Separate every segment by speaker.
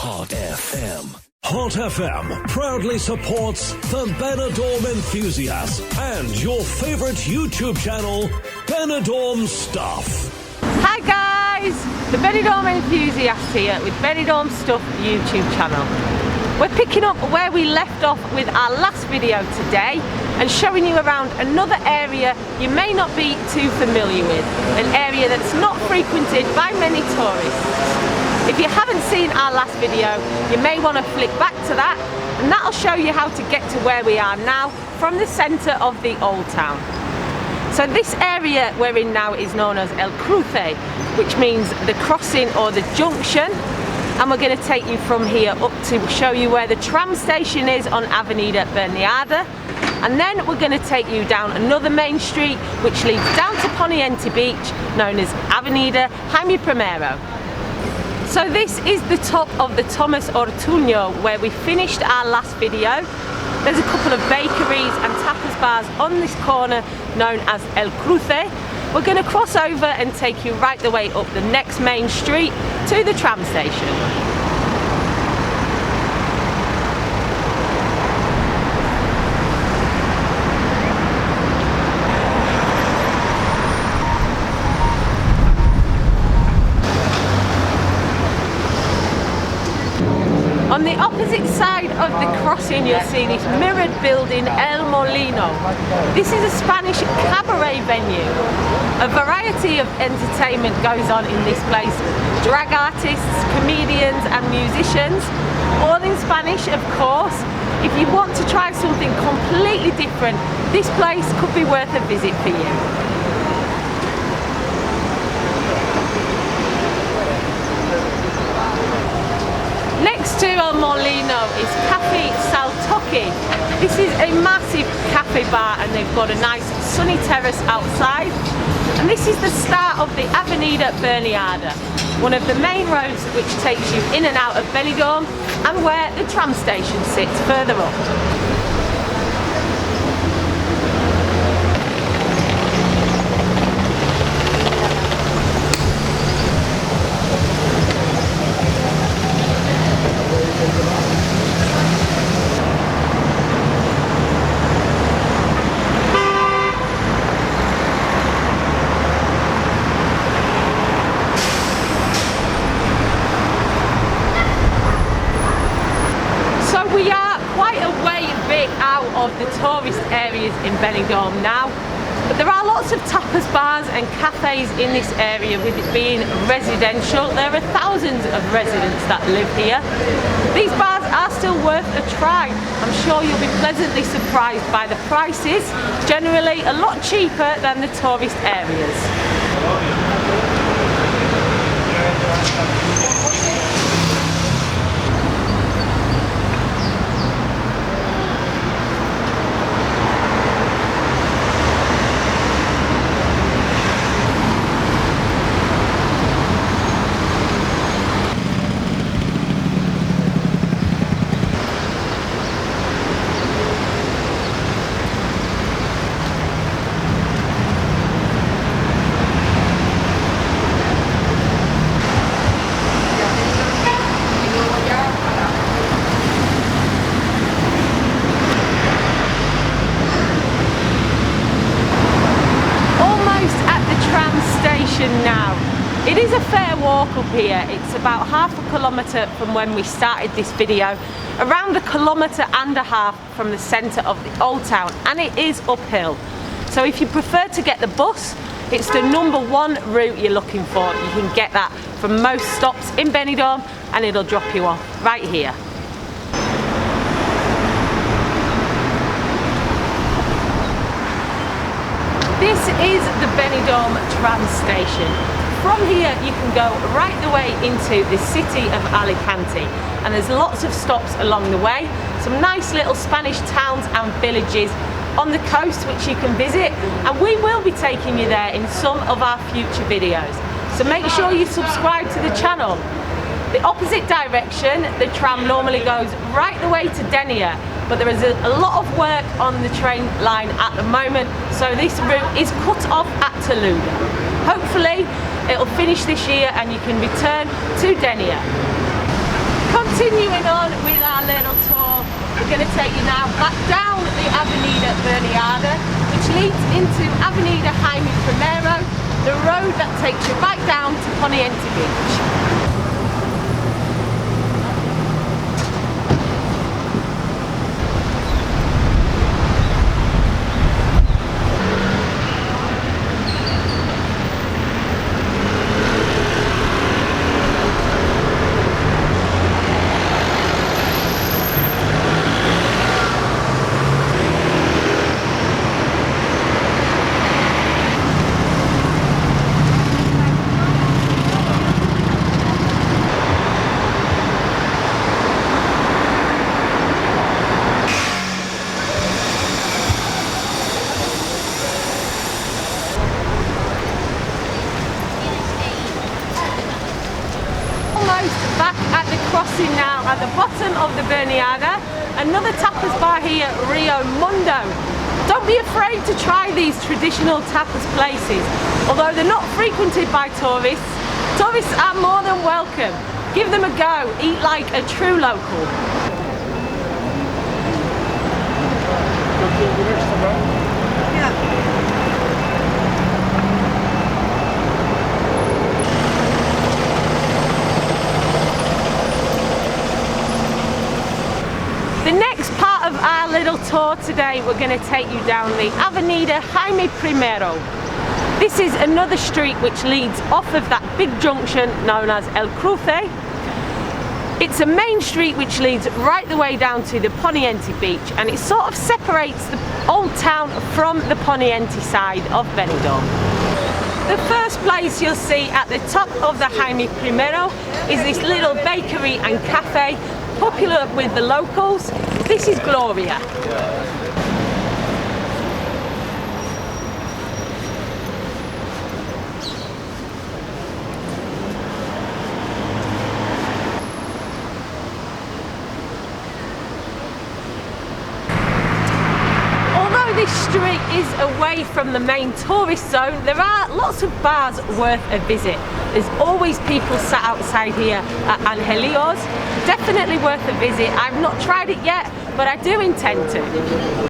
Speaker 1: Hot FM. Hot FM proudly supports the Benidorm Enthusiast and your favorite YouTube channel, Benidorm Stuff.
Speaker 2: Hi guys, the Benidorm Enthusiast here with Benidorm Stuff YouTube channel. We're picking up where we left off with our last video today and showing you around another area you may not be too familiar with, an area that's not frequented by many tourists. If you haven't seen our last video, you may want to flick back to that, and that'll show you how to get to where we are now from the centre of the old town. So this area we're in now is known as El Cruze, which means the crossing or the junction, and we're going to take you from here up to show you where the tram station is on Avenida Bernarda, and then we're going to take you down another main street which leads down to Poniente Beach, known as Avenida Jaime Primero. So this is the top of the Thomas Ortuño where we finished our last video. There's a couple of bakeries and tapas bars on this corner known as El Cruze. We're going to cross over and take you right the way up the next main street to the tram station. On the opposite side of the crossing you'll see this mirrored building El Molino. This is a Spanish cabaret venue. A variety of entertainment goes on in this place. Drag artists, comedians and musicians, all in Spanish of course. If you want to try something completely different, this place could be worth a visit for you. Next to El Molino is Cafe Saltoki. This is a massive cafe bar and they've got a nice sunny terrace outside. And this is the start of the Avenida Bernarda, one of the main roads which takes you in and out of Benidorm and where the tram station sits further up. Of the tourist areas in Benidorm now, but there are lots of tapas bars and cafes in this area. With it being residential, there are thousands of residents that live here. These bars are still worth a try. I'm sure you'll be pleasantly surprised by the prices, generally a lot cheaper than the tourist areas. Now. It is a fair walk up here. It's about half a kilometre from when we started this video, around a kilometre and a half from the centre of the old town, and it is uphill. So if you prefer to get the bus, it's the #1 route you're looking for. You can get that from most stops in Benidorm and it'll drop you off right here. This is the Benidorm tram station. From here you can go right the way into the city of Alicante, and there's lots of stops along the way, some nice little Spanish towns and villages on the coast which you can visit, and we will be taking you there in some of our future videos. So make sure you subscribe to the channel. The opposite direction, the tram normally goes right the way to Denia, but there is a lot of work on the train line at the moment, so this route is cut off at Toluca. Hopefully it'll finish this year and you can return to Denia. Continuing on with our little tour, we're going to take you now back down the Avenida Berniada, which leads into Avenida Jaime Primero, the road that takes you right down to Poniente Beach. Back at the crossing now at the bottom of the Berniada, another tapas bar here, Riomundo. Don't be afraid to try these traditional tapas places. Although they're not frequented by tourists, tourists are more than welcome. Give them a go, eat like a true local. The next part of our little tour today, we're going to take you down the Avenida Jaime Primero. This is another street which leads off of that big junction known as El Cruze. It's a main street which leads right the way down to the Poniente Beach, and it sort of separates the old town from the Poniente side of Benidorm. The first place you'll see at the top of the Jaime Primero is this little bakery and cafe, popular with the locals. This is Gloria. Although this street is away from the main tourist zone, there are lots of bars worth a visit. There's always people sat outside here at Angelios. Definitely worth a visit. I've not tried it yet, but I do intend to.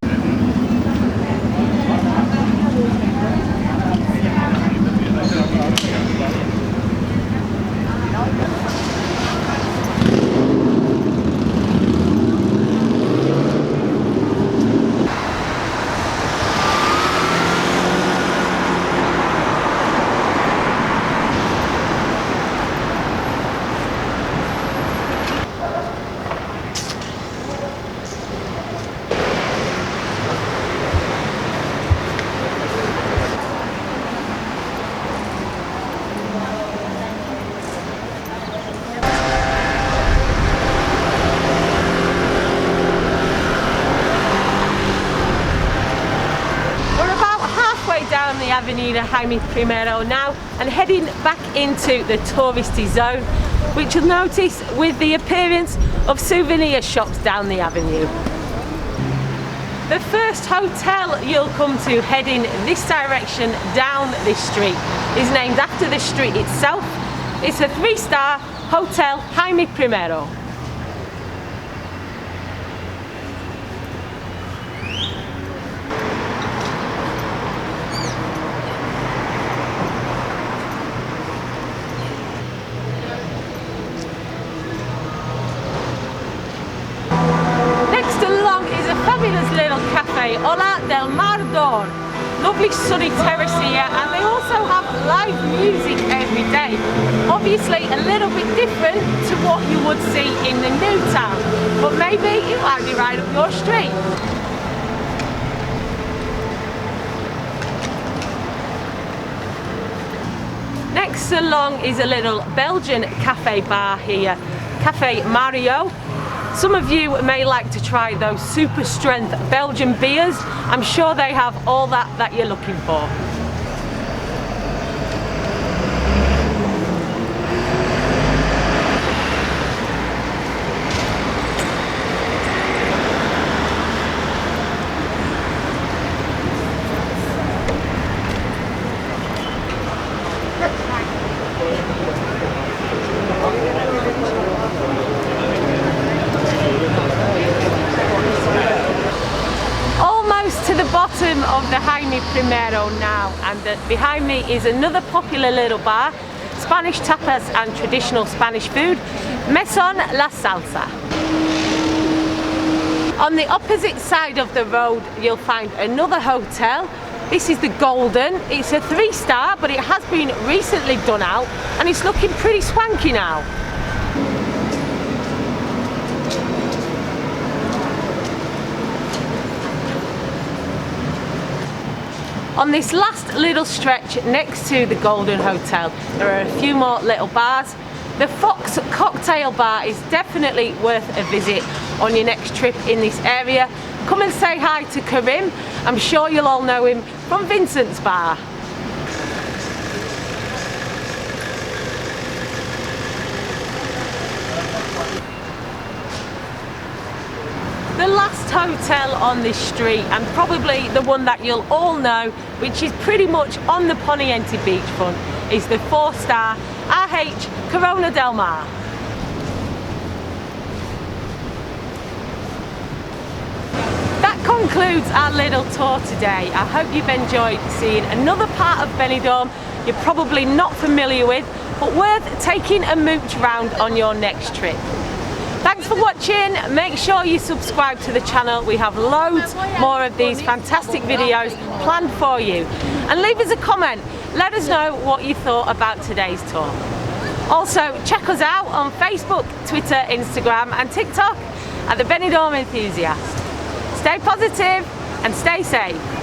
Speaker 2: Down the Avenida Jaime Primero now and heading back into the touristy zone, which you'll notice with the appearance of souvenir shops down the avenue. The first hotel you'll come to heading this direction down this street is named after the street itself. It's a 3-star Hotel Jaime Primero. Fabulous little cafe, Hola del Mardon. Lovely sunny terrace here, and they also have live music every day. Obviously a little bit different to what you would see in the new town, but maybe it might be right up your street. Next along is a little Belgian cafe bar here, Cafe Mario. Some of you may like to try those super strength Belgian beers. I'm sure they have all that you're looking for. Jaime Primero now, and behind me is another popular little bar, Spanish tapas and traditional Spanish food, Meson la Salsa. On the opposite side of the road you'll find another hotel. This is the Golden. It's a 3-star, but it has been recently done out and it's looking pretty swanky now. On this last little stretch next to the Golden Hotel, there are a few more little bars. The Fox Cocktail Bar is definitely worth a visit on your next trip in this area. Come and say hi to Karim. I'm sure you'll all know him from Vincent's Bar. The last hotel on this street, and probably the one that you'll all know, which is pretty much on the Poniente beachfront, is the 4-star RH Corona del Mar. That concludes our little tour today. I hope you've enjoyed seeing another part of Benidorm you're probably not familiar with, but worth taking a mooch round on your next trip. Thanks for watching. Make sure you subscribe to the channel. We have loads more of these fantastic videos planned for you. And leave us a comment. Let us know what you thought about today's tour. Also, check us out on Facebook, Twitter, Instagram and TikTok at the Benidorm Enthusiast. Stay positive and stay safe.